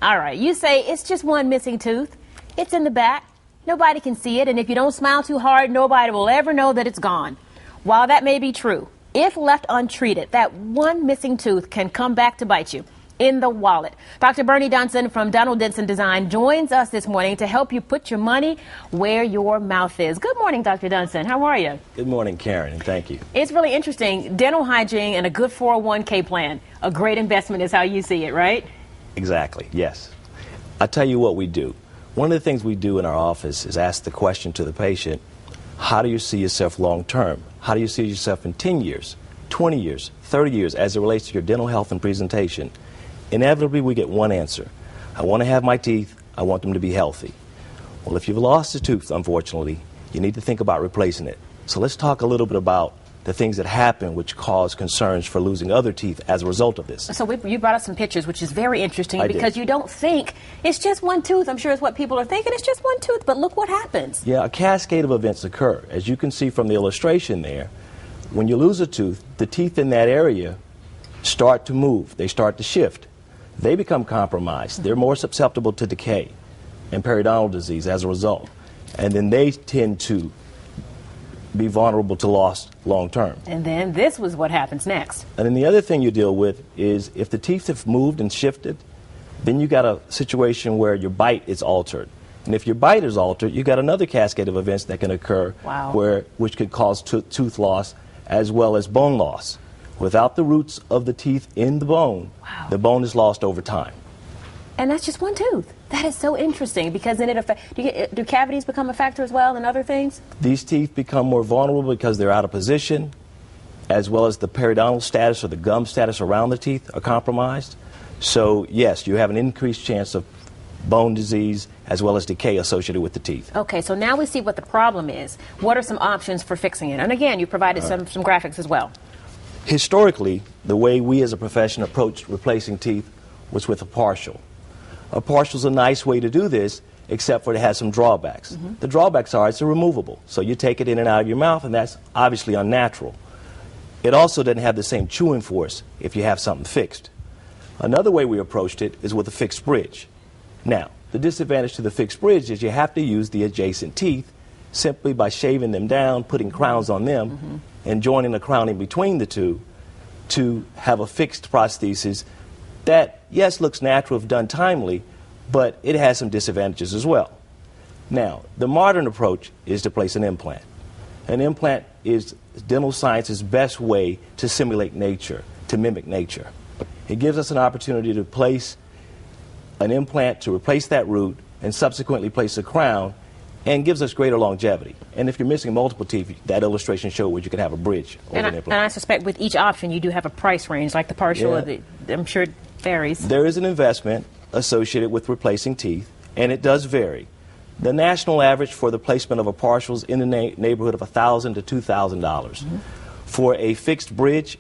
All right, you say it's just one missing tooth. It's in the back. Nobody can see it, and if you don't smile too hard, nobody will ever know that it's gone. While that may be true, if left untreated, that one missing tooth can come back to bite you in the wallet. Dr. Bernie Dunson from Donald Denson Design joins us this morning to help you put your money where your mouth is. Good morning, Dr. Dunson. How are you? Good morning, Karen, and thank you. It's really interesting. Dental hygiene and a good 401k plan. A great investment is how you see it, right? Exactly, yes. I'll tell you what we do. One of the things we do in our office is ask the question to the patient, how do you see yourself long term? How do you see yourself in 10 years, 20 years, 30 years as it relates to your dental health and presentation? Inevitably, we get one answer. I want to have my teeth. I want them to be healthy. Well, if you've lost a tooth, unfortunately, you need to think about replacing it. So let's talk a little bit about the things that happen which cause concerns for losing other teeth as a result of this. So you brought us some pictures, which is very interesting because you don't think it's just one tooth. I'm sure it's what people are thinking. It's just one tooth, but look what happens. Yeah, a cascade of events occur. As you can see from the illustration there, when you lose a tooth, the teeth in that area start to move. They start to shift. They become compromised. They're more susceptible to decay and periodontal disease as a result. And then they tend to be vulnerable to loss long term. And then this was what happens next. And then the other thing you deal with is if the teeth have moved and shifted, then you got a situation where your bite is altered. And if your bite is altered, you got another cascade of events that can occur which could cause tooth loss as well as bone loss. Without the roots of the teeth in the bone, the bone is lost over time. And that's just one tooth. That is so interesting because then it affects. Do cavities become a factor as well and other things? These teeth become more vulnerable because they're out of position, as well as the periodontal status or the gum status around the teeth are compromised. So yes, you have an increased chance of bone disease as well as decay associated with the teeth. Okay, so now we see what the problem is. What are some options for fixing it? And again, you provided some graphics as well. Historically, the way we as a profession approached replacing teeth was with a partial. A partial is a nice way to do this, except for it has some drawbacks. The drawbacks are it's removable, so you take it in and out of your mouth, and that's obviously unnatural. It also doesn't have the same chewing force if you have something fixed. Another way we approached it is with a fixed bridge. Now, the disadvantage to the fixed bridge is you have to use the adjacent teeth simply by shaving them down, putting crowns on them, and joining a crown in between the two to have a fixed prosthesis that, yes, looks natural if done timely, but it has some disadvantages as well. Now, the modern approach is to place an implant. An implant is dental science's best way to simulate nature, to mimic nature. It gives us an opportunity to place an implant to replace that root and subsequently place a crown, and gives us greater longevity. And if you're missing multiple teeth, that illustration showed where you could have a bridge over an implant. And I suspect with each option you do have a price range, like the partial, or I'm sure it varies. There is an investment associated with replacing teeth, and it does vary. The national average for the placement of a partial is in the neighborhood of $1,000 to $2,000. For a fixed bridge,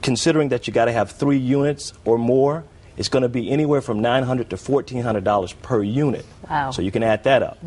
considering that you got to have 3 units or more, it's going to be anywhere from $900 to $1,400 per unit. Wow. So you can add that up.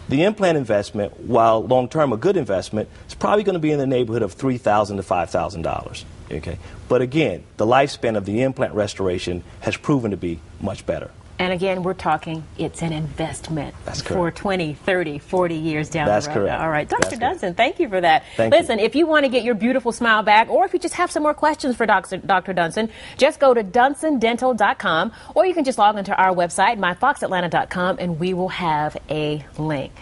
The implant investment, while long-term a good investment, is probably going to be in the neighborhood of $3,000 to $5,000. Okay? But again, the lifespan of the implant restoration has proven to be much better. And again, we're talking it's an investment. That's for correct. 20, 30, 40 years down the road. That's correct. All right. Dr. That's Dunson, thank you for that. Listen, if you want to get your beautiful smile back, or if you just have some more questions for Dr. Dunson, just go to dunsondental.com, or you can just log into our website, myfoxatlanta.com, and we will have a link.